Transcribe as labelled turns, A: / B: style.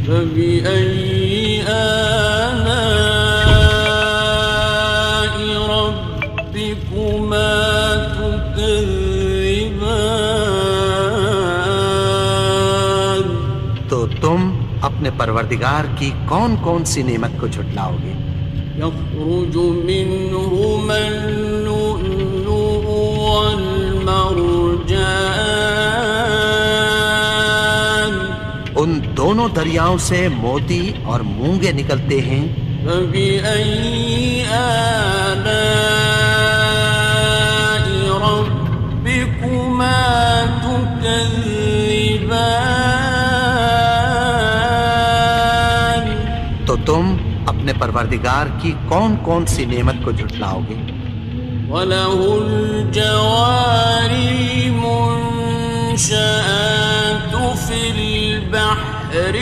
A: فبأي آلاء ربكما تكذبان؟
B: تو تم اپنے پروردگار کی کون کون سی نعمت کو جھٹلاؤ گے؟
A: يخرج منهما اللؤلؤ والمرجان
B: ان دونوں دریاؤں سے موتی اور مونگے نکلتے ہیں۔
A: فبأي آلاء ربكما تكذبان؟
B: تو تم اپنے پروردگار کی کون کون سی نعمت کو جھٹلاؤ گے؟
A: وَلَهُ الْجَوَارِ الْمُنشَآتُ فِي الْبَحْرِ